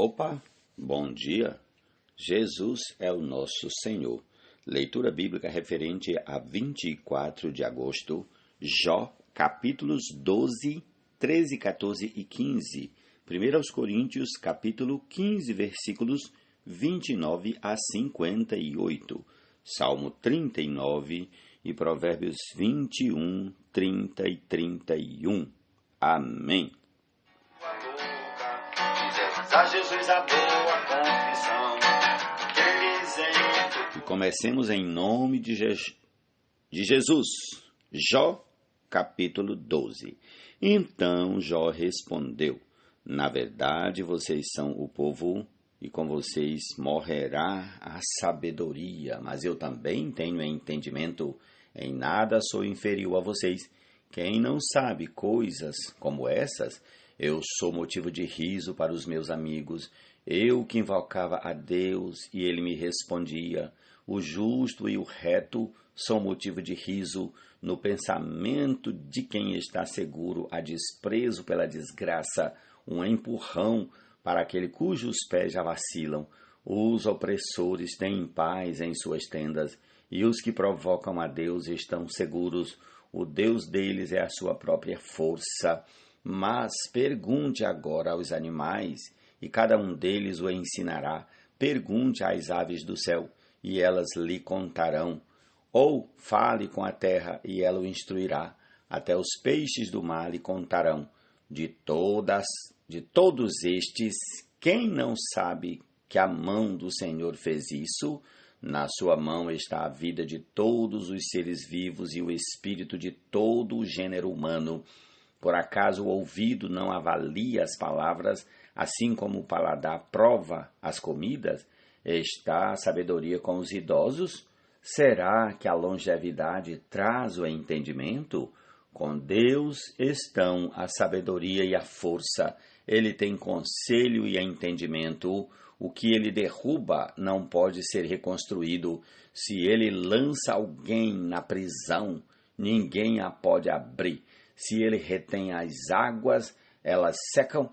Opa, bom dia! Jesus é o nosso Senhor. Leitura bíblica referente a 24 de agosto, Jó, capítulos 12, 13, 14 e 15. 1 Coríntios, capítulo 15, versículos 29 a 58. Salmo 39 e Provérbios 21, 30 e 31. Amém. A Jesus a boa confissão, E comecemos em nome de Jesus. Jó, capítulo 12. Então Jó respondeu: na verdade, vocês são o povo, e com vocês morrerá a sabedoria. Mas eu também tenho entendimento, em nada sou inferior a vocês. Quem não sabe coisas como essas, eu sou motivo de riso para os meus amigos. Eu que invocava a Deus e ele me respondia. O justo e o reto são motivo de riso no pensamento de quem está seguro, a desprezo pela desgraça, um empurrão para aquele cujos pés já vacilam. Os opressores têm paz em suas tendas, e os que provocam a Deus estão seguros. O Deus deles é a sua própria força. Mas pergunte agora aos animais, e cada um deles o ensinará. Pergunte às aves do céu, e elas lhe contarão. Ou fale com a terra, e ela o instruirá. Até os peixes do mar lhe contarão. De todos estes, quem não sabe que a mão do Senhor fez isso? Na sua mão está a vida de todos os seres vivos e o espírito de todo o gênero humano. Por acaso o ouvido não avalia as palavras, assim como o paladar prova as comidas? Está a sabedoria com os idosos? Será que a longevidade traz o entendimento? Com Deus estão a sabedoria e a força. Ele tem conselho e entendimento. O que ele derruba não pode ser reconstruído. Se ele lança alguém na prisão, ninguém a pode abrir. Se ele retém as águas, elas secam.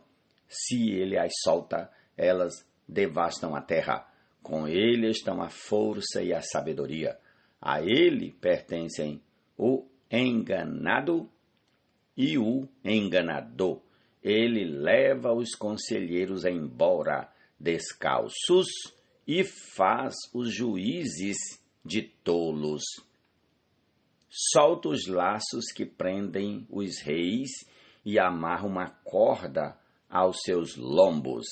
Se ele as solta, elas devastam a terra. Com ele estão a força e a sabedoria. A ele pertencem o enganado e o enganador. Ele leva os conselheiros embora descalços e faz os juízes de tolos. Solta os laços que prendem os reis e amarra uma corda aos seus lombos.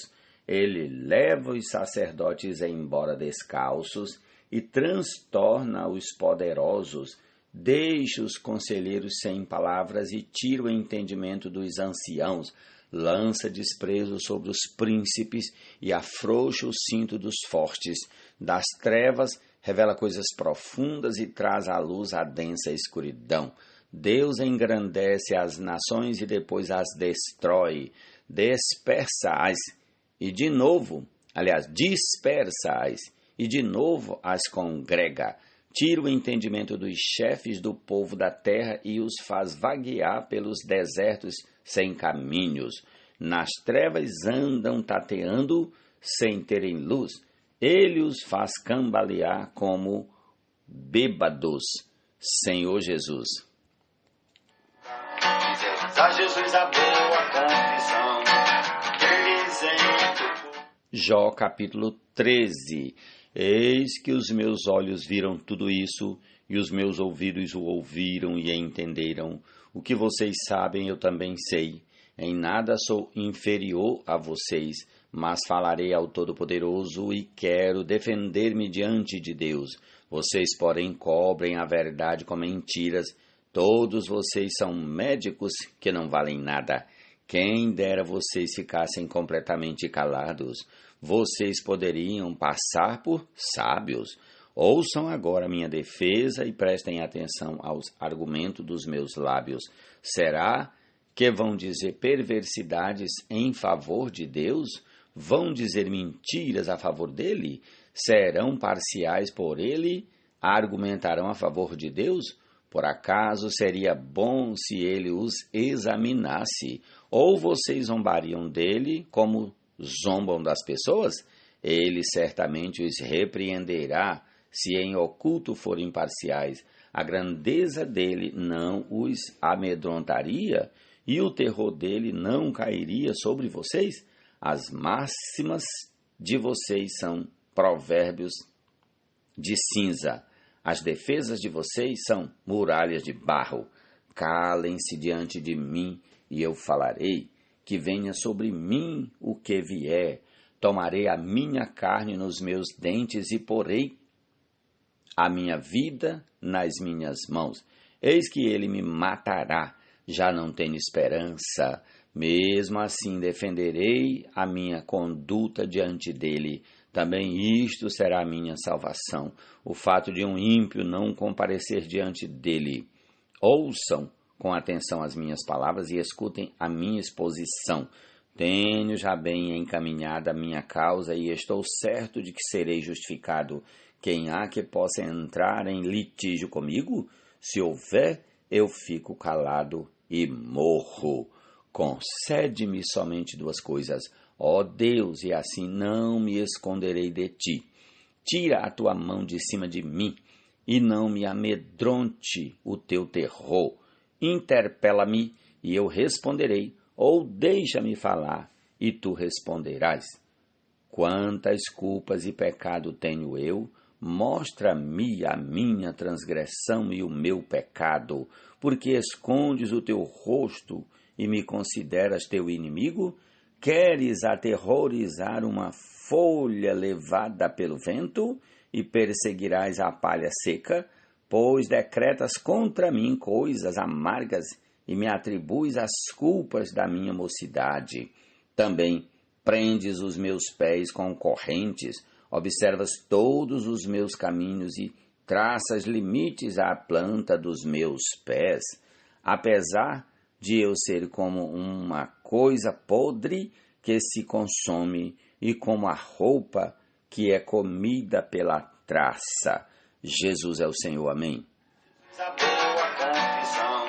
Ele leva os sacerdotes embora descalços e transtorna os poderosos. Deixa os conselheiros sem palavras e tira o entendimento dos anciãos. Lança desprezo sobre os príncipes e afrouxa o cinto dos fortes. Das trevas revela coisas profundas e traz à luz a densa escuridão. Deus engrandece as nações e depois as destrói. Dispersa-as e de novo as congrega. Tira o entendimento dos chefes do povo da terra e os faz vaguear pelos desertos sem caminhos. Nas trevas andam tateando sem terem luz. Ele os faz cambalear como bêbados. Senhor Jesus. a Jesus a boa confissão, Jó capítulo 13. Eis que os meus olhos viram tudo isso, e os meus ouvidos o ouviram e entenderam. O que vocês sabem eu também sei. Em nada sou inferior a vocês, mas falarei ao Todo-Poderoso e quero defender-me diante de Deus. Vocês, porém, cobrem a verdade com mentiras. Todos vocês são médicos que não valem nada. Quem dera vocês ficassem completamente calados. Vocês poderiam passar por sábios. Ouçam agora minha defesa e prestem atenção aos argumentos dos meus lábios. Será que vão dizer perversidades em favor de Deus? Vão dizer mentiras a favor dele? Serão parciais por ele? Argumentarão a favor de Deus? Por acaso seria bom se ele os examinasse? Ou vocês zombariam dele como zombam das pessoas, ele certamente os repreenderá se em oculto forem parciais. A grandeza dele não os amedrontaria e o terror dele não cairia sobre vocês? As máximas de vocês são provérbios de cinza. As defesas de vocês são muralhas de barro. Calem-se diante de mim e eu falarei. Que venha sobre mim o que vier. Tomarei a minha carne nos meus dentes e porei a minha vida nas minhas mãos. Eis que ele me matará. Já não tenho esperança. Mesmo assim defenderei a minha conduta diante dele. Também isto será a minha salvação, o fato de um ímpio não comparecer diante dele. Ouçam com atenção as minhas palavras e escutem a minha exposição. Tenho já bem encaminhada a minha causa e estou certo de que serei justificado. Quem há que possa entrar em litígio comigo? Se houver, eu fico calado e morro. Concede-me somente duas coisas, ó Deus, e assim não me esconderei de ti. Tira a tua mão de cima de mim e não me amedronte o teu terror. Interpela-me e eu responderei, ou deixa-me falar e tu responderás. Quantas culpas e pecado tenho eu? Mostra-me a minha transgressão e o meu pecado, porque escondes o teu rosto e me consideras teu inimigo? Queres aterrorizar uma folha levada pelo vento e perseguirás a palha seca? Pois decretas contra mim coisas amargas e me atribuis as culpas da minha mocidade. Também prendes os meus pés com correntes, observas todos os meus caminhos e traças limites à planta dos meus pés. Apesar de eu ser como uma coisa podre que se consome e como a roupa que é comida pela traça. Jesus é o Senhor, amém. A boa confissão,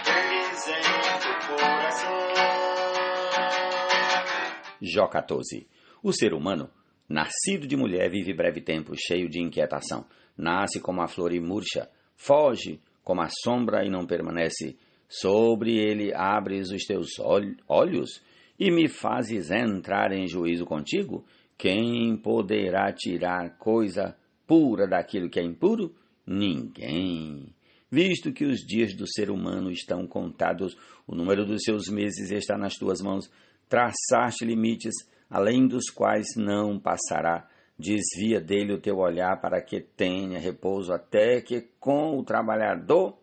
feliz em teu coração. Jó 14. O ser humano, nascido de mulher, vive breve tempo, cheio de inquietação. Nasce como a flor e murcha, foge como a sombra e não permanece. Sobre ele abres os teus olhos e me fazes entrar em juízo contigo? Quem poderá tirar coisa pura daquilo que é impuro? Ninguém. Visto que os dias do ser humano estão contados, o número dos seus meses está nas tuas mãos, traçaste limites, além dos quais não passará. Desvia dele o teu olhar para que tenha repouso, até que como o trabalhador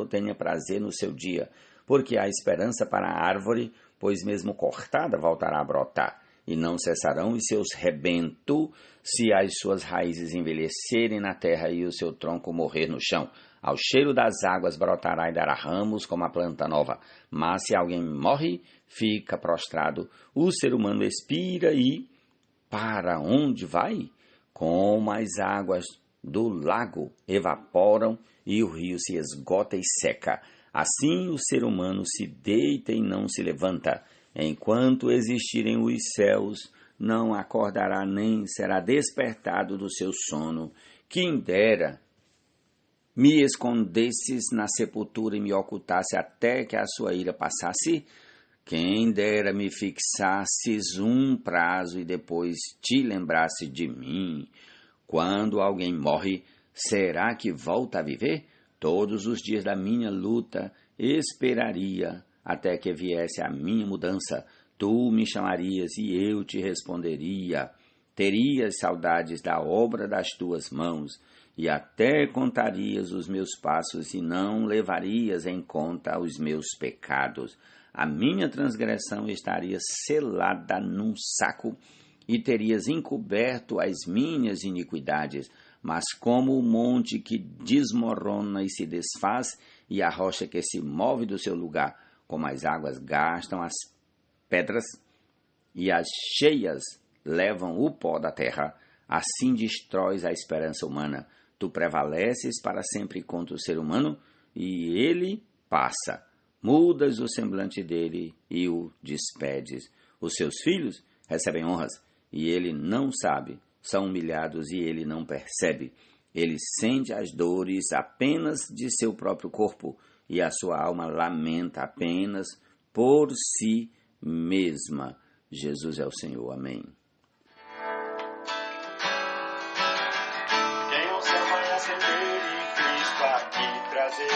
tenha prazer no seu dia, porque há esperança para a árvore, pois mesmo cortada voltará a brotar, e não cessarão os seus rebentos, se as suas raízes envelhecerem na terra e o seu tronco morrer no chão. Ao cheiro das águas brotará e dará ramos como a planta nova. Mas se alguém morre, fica prostrado. O ser humano expira e para onde vai? Como as águas do lago evaporam e o rio se esgota e seca. Assim o ser humano se deita e não se levanta. Enquanto existirem os céus, não acordará nem será despertado do seu sono. Quem dera me escondesses na sepultura e me ocultasse até que a sua ira passasse? Quem dera me fixasses um prazo e depois te lembrasse de mim. Quando alguém morre, será que volta a viver? Todos os dias da minha luta esperaria até que viesse a minha mudança. Tu me chamarias e eu te responderia. Terias saudades da obra das tuas mãos e até contarias os meus passos e não levarias em conta os meus pecados. A minha transgressão estaria selada num saco e terias encoberto as minhas iniquidades. Mas como o monte que desmorona e se desfaz e a rocha que se move do seu lugar, como as águas gastam as pedras e as cheias levam o pó da terra, assim destróis a esperança humana. Tu prevaleces para sempre contra o ser humano e ele passa. Mudas o semblante dele e o despedes. Os seus filhos recebem honras e ele não sabe, são humilhados e ele não percebe. Ele sente as dores apenas de seu próprio corpo e a sua alma lamenta apenas por si mesma. Jesus é o Senhor. Amém. Quem o céu vai acender e Cristo aqui trazer?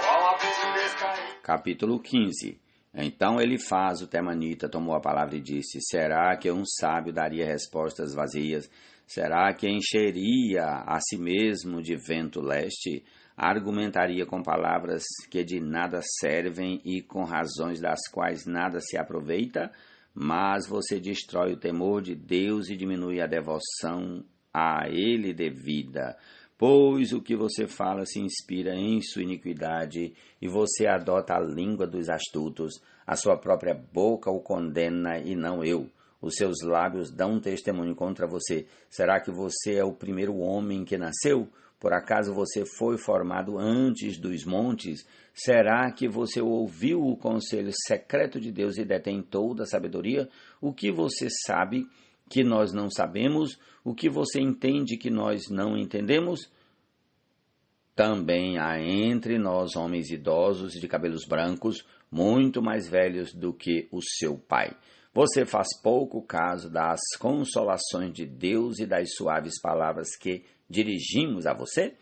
Ao aviso descair. Capítulo 15. Então Elifaz, o temanita, tomou a palavra e disse: será que um sábio daria respostas vazias? Será que encheria a si mesmo de vento leste? Argumentaria com palavras que de nada servem e com razões das quais nada se aproveita? Mas você destrói o temor de Deus e diminui a devoção a Ele devida. Pois o que você fala se inspira em sua iniquidade, e você adota a língua dos astutos. A sua própria boca o condena e não eu. Os seus lábios dão testemunho contra você. Será que você é o primeiro homem que nasceu? Por acaso você foi formado antes dos montes? Será que você ouviu o conselho secreto de Deus e detém toda a sabedoria? O que você sabe que nós não sabemos? O que você entende que nós não entendemos? Também há entre nós homens idosos de cabelos brancos, muito mais velhos do que o seu pai. Você faz pouco caso das consolações de Deus e das suaves palavras que dirigimos a você?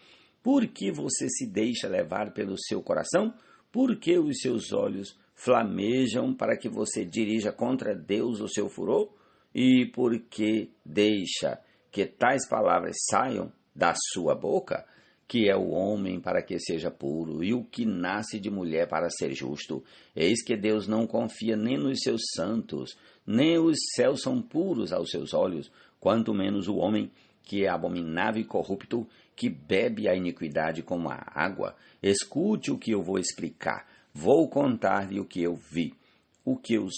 Por que você se deixa levar pelo seu coração? Por que os seus olhos flamejam para que você dirija contra Deus o seu furor? E por que deixa que tais palavras saiam da sua boca? Que é o homem para que seja puro, e o que nasce de mulher para ser justo. Eis que Deus não confia nem nos seus santos, nem os céus são puros aos seus olhos, quanto menos o homem, que é abominável e corrupto, que bebe a iniquidade como a água. Escute o que eu vou explicar, vou contar-lhe o que eu vi, o que os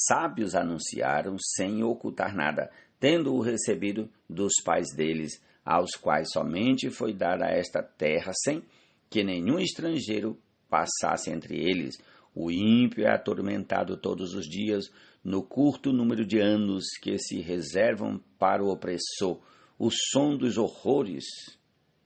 sábios anunciaram sem ocultar nada, tendo-o recebido dos pais deles, aos quais somente foi dada esta terra sem que nenhum estrangeiro passasse entre eles. O ímpio é atormentado todos os dias, no curto número de anos que se reservam para o opressor. O som dos horrores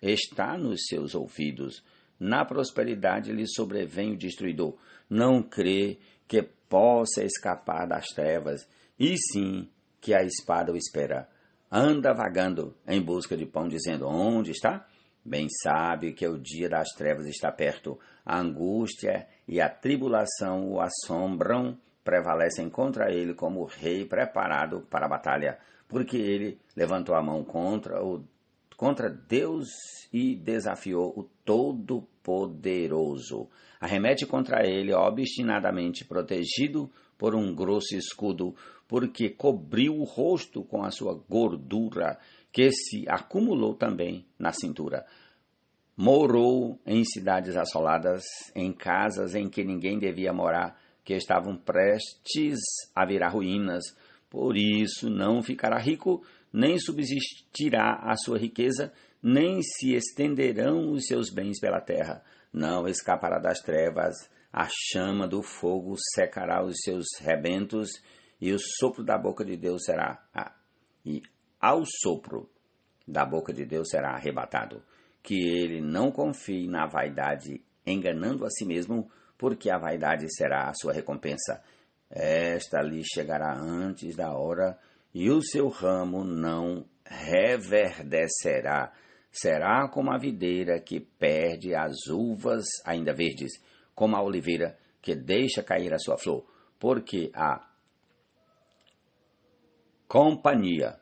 está nos seus ouvidos. Na prosperidade lhe sobrevém o destruidor. Não crê que possa escapar das trevas, e sim que a espada o espera. Anda vagando em busca de pão, dizendo: onde está? Bem sabe que o dia das trevas está perto. A angústia e a tribulação o assombram, prevalecem contra ele como rei preparado para a batalha, porque ele levantou a mão contra Deus e desafiou o Todo-Poderoso. Arremete contra ele obstinadamente, protegido por um grosso escudo, porque cobriu o rosto com a sua gordura, que se acumulou também na cintura. Morou em cidades assoladas, em casas em que ninguém devia morar, que estavam prestes a virar ruínas. Por isso não ficará rico, nem subsistirá a sua riqueza, nem se estenderão os seus bens pela terra. Não escapará das trevas, a chama do fogo secará os seus rebentos, e o sopro da boca de Deus será... E ao sopro da boca de Deus será arrebatado. Que ele não confie na vaidade, enganando a si mesmo, porque a vaidade será a sua recompensa. Esta lhe chegará antes da hora, e o seu ramo não reverdecerá. Será como a videira que perde as uvas ainda verdes, como a oliveira que deixa cair a sua flor, porque a companhia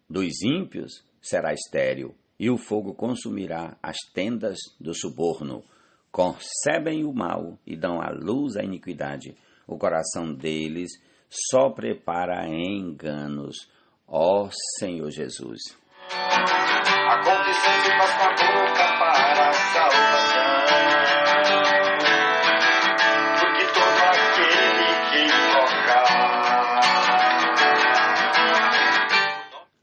dos ímpios será estéril, e o fogo consumirá as tendas do suborno. Concebem o mal e dão à luz a iniquidade. O coração deles só prepara enganos. Ó Senhor Jesus. Acontecendo faz com a boca para a salvação, porque todo aquele que invocar.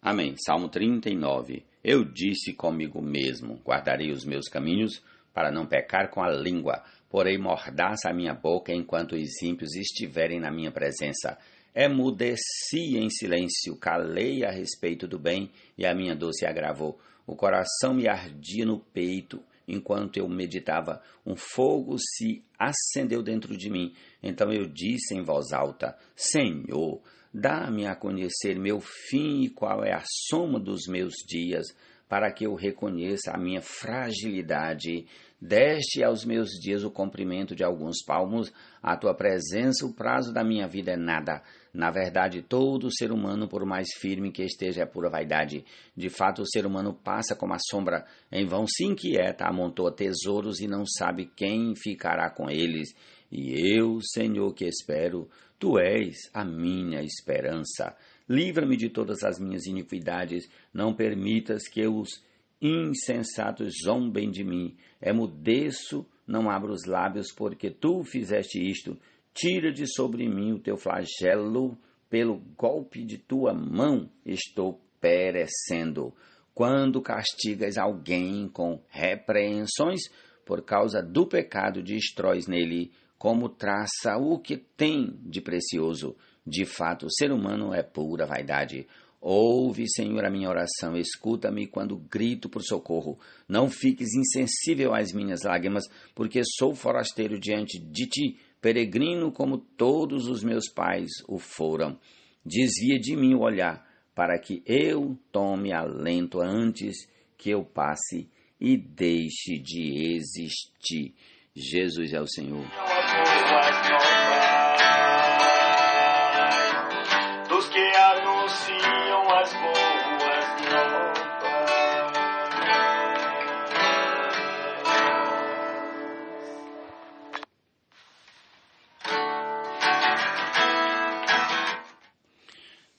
Amém. Salmo 39. Eu disse comigo mesmo: guardarei os meus caminhos para não pecar com a língua. Porém, mordaça a minha boca enquanto os ímpios estiverem na minha presença. Emudeci em silêncio, calei a respeito do bem, e a minha dor se agravou. O coração me ardia no peito, enquanto eu meditava. Um fogo se acendeu dentro de mim. Então eu disse em voz alta: Senhor, dá-me a conhecer meu fim e qual é a soma dos meus dias, para que eu reconheça a minha fragilidade. Deste aos meus dias o comprimento de alguns palmos, à tua presença o prazo da minha vida é nada. Na verdade, todo ser humano, por mais firme que esteja, é pura vaidade. De fato, o ser humano passa como a sombra, em vão se inquieta, amontoa tesouros e não sabe quem ficará com eles. E eu, Senhor, que espero, tu és a minha esperança. Livra-me de todas as minhas iniquidades, não permitas que os insensatos zombem de mim. Emudeço, não abro os lábios, porque tu fizeste isto. Tira de sobre mim o teu flagelo, pelo golpe de tua mão estou perecendo. Quando castigas alguém com repreensões, por causa do pecado destróis nele, como traça o que tem de precioso. De fato, o ser humano é pura vaidade. Ouve, Senhor, a minha oração, escuta-me quando grito por socorro. Não fiques insensível às minhas lágrimas, porque sou forasteiro diante de ti, peregrino como todos os meus pais o foram. Desvia de mim o olhar, para que eu tome alento antes que eu passe e deixe de existir. Jesus é o Senhor. Dos que anunciam as boas novas.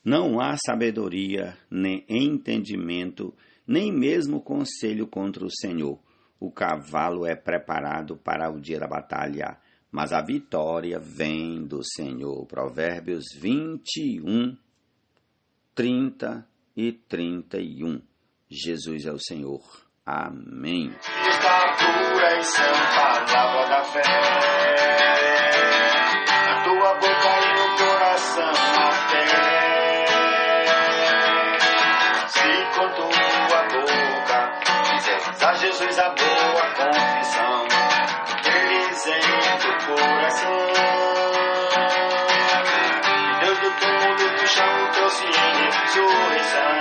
Não há sabedoria, nem entendimento, nem mesmo conselho contra o Senhor. O cavalo é preparado para o dia da batalha, mas a vitória vem do Senhor. Provérbios 21, 30 e 31. Jesus é o Senhor. Amém. Está pura e sã palavra da fé. Na tua boca e no coração até. Se com tua boca fizeres a Jesus a boa confissão, creres em teu coração, e Deus do túmulo do chão trouxe em ressurreição.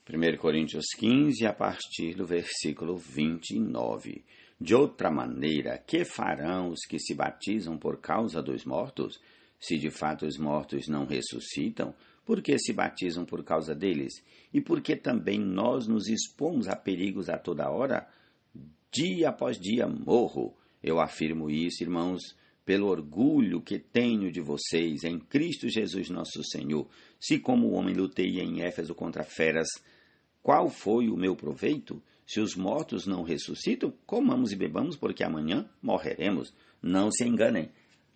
1 Coríntios 15, a partir do versículo 29. De outra maneira, que farão os que se batizam por causa dos mortos? Se de fato os mortos não ressuscitam, por que se batizam por causa deles? E por que também nós nos expomos a perigos a toda hora? Dia após dia morro. Eu afirmo isso, irmãos, pelo orgulho que tenho de vocês em Cristo Jesus nosso Senhor. Se como homem lutei em Éfeso contra feras, qual foi o meu proveito? Se os mortos não ressuscitam, comamos e bebamos, porque amanhã morreremos. Não se enganem.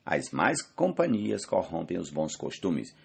As más companhias corrompem os bons costumes.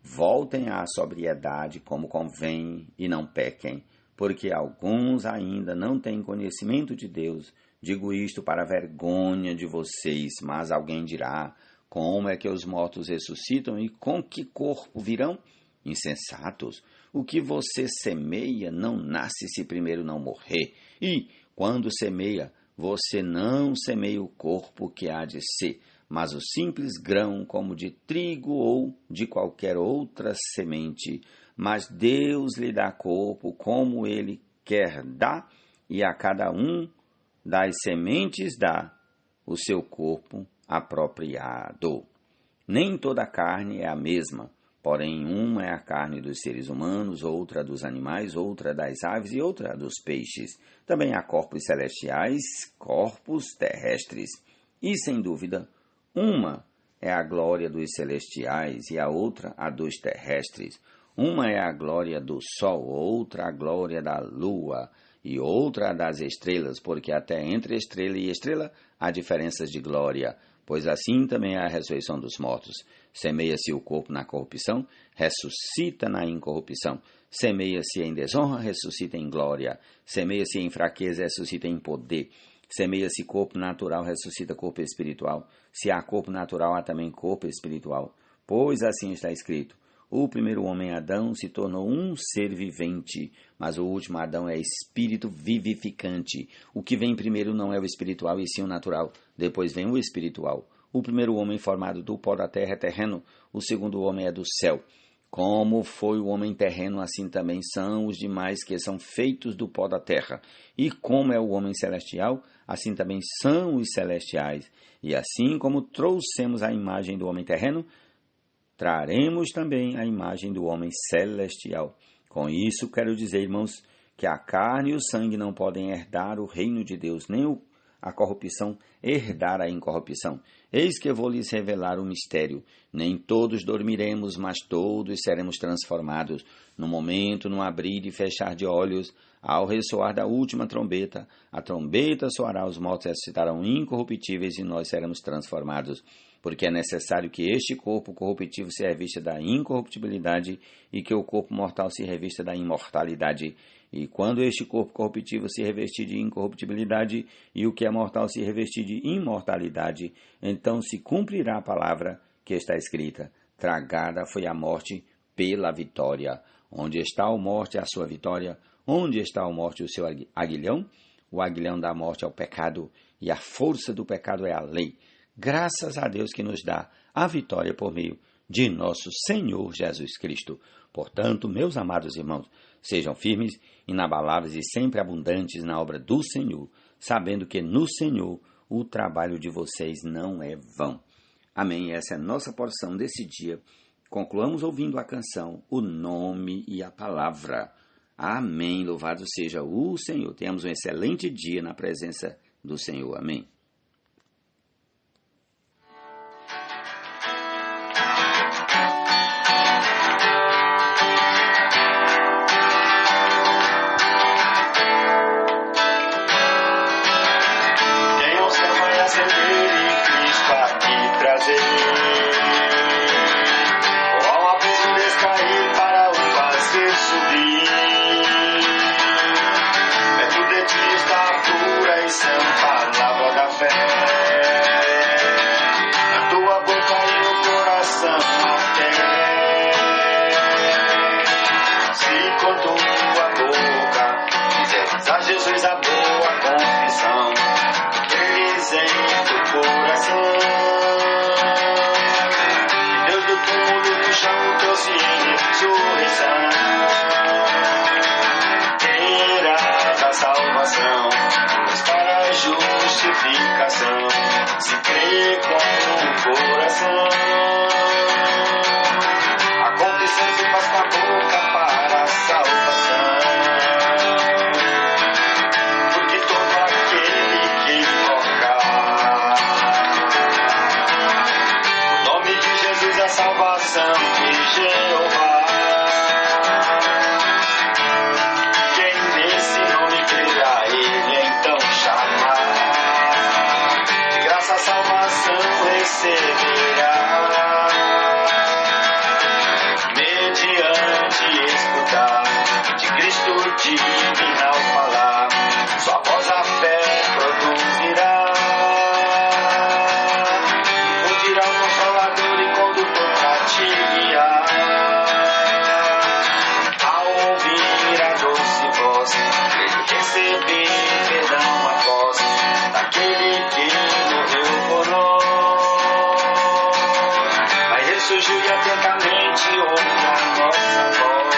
Voltem à sobriedade como convém e não pequem, porque alguns ainda não têm conhecimento de Deus. Digo isto para a vergonha de vocês, mas alguém dirá: como é que os mortos ressuscitam e com que corpo virão? Insensatos! O que você semeia não nasce se primeiro não morrer. E, quando semeia, você não semeia o corpo que há de ser, mas o simples grão como de trigo ou de qualquer outra semente. Mas Deus lhe dá corpo como Ele quer dar, e a cada um das sementes dá o seu corpo apropriado. Nem toda carne é a mesma. Porém, uma é a carne dos seres humanos, outra dos animais, outra das aves e outra dos peixes. Também há corpos celestiais, corpos terrestres. E, sem dúvida, uma é a glória dos celestiais e a outra a dos terrestres. Uma é a glória do sol, outra a glória da lua e outra a das estrelas, porque até entre estrela e estrela há diferenças de glória. Pois assim também é a ressurreição dos mortos. Semeia-se o corpo na corrupção, ressuscita na incorrupção. Semeia-se em desonra, ressuscita em glória. Semeia-se em fraqueza, ressuscita em poder. Semeia-se corpo natural, ressuscita corpo espiritual. Se há corpo natural, há também corpo espiritual. Pois assim está escrito: o primeiro homem, Adão, se tornou um ser vivente, mas o último Adão é espírito vivificante. O que vem primeiro não é o espiritual, e sim o natural. Depois vem o espiritual. O primeiro homem formado do pó da terra é terreno, o segundo homem é do céu. Como foi o homem terreno, assim também são os demais que são feitos do pó da terra. E como é o homem celestial, assim também são os celestiais. E assim como trouxemos a imagem do homem terreno, traremos também a imagem do homem celestial. Com isso, quero dizer, irmãos, que a carne e o sangue não podem herdar o reino de Deus, nem a corrupção herdar a incorrupção. Eis que eu vou lhes revelar o mistério. Nem todos dormiremos, mas todos seremos transformados. No momento, no abrir e fechar de olhos, ao ressoar da última trombeta, a trombeta soará, os mortos ressuscitarão incorruptíveis e nós seremos transformados. Porque é necessário que este corpo corruptível se revista da incorruptibilidade e que o corpo mortal se revista da imortalidade. E quando este corpo corruptível se revestir de incorruptibilidade e o que é mortal se revestir de imortalidade, então se cumprirá a palavra que está escrita: tragada foi a morte pela vitória. Onde está a morte, a sua vitória? Onde está a morte, o seu aguilhão? O aguilhão da morte é o pecado, e a força do pecado é a lei. Graças a Deus que nos dá a vitória por meio de nosso Senhor Jesus Cristo. Portanto, meus amados irmãos, sejam firmes, inabaláveis e sempre abundantes na obra do Senhor, sabendo que no Senhor o trabalho de vocês não é vão. Amém. Essa é a nossa porção desse dia. Concluamos ouvindo a canção O Nome e a Palavra. Amém. Louvado seja o Senhor. Tenhamos um excelente dia na presença do Senhor. Amém. Jesus a boa confissão, eles em teu coração. E Deus do túmulo do chão trouxe em ressurreição. Terás a salvação, mas para a justificação se crê com o coração. A confissão se faz com a boca para a salvação. Salvação de Jeová. Quem nesse nome crerá, ele então chamará. De graça a salvação receberá, mediante escutar de Cristo divinal falar. Sua voz a fé produzirá. Infundirá o Consolador e condutor pra te guiar. Ao ouvir a doce voz, ele receber perdão após daquele que morreu por nós. Vai ressurgir e atentamente ouve a nossa voz.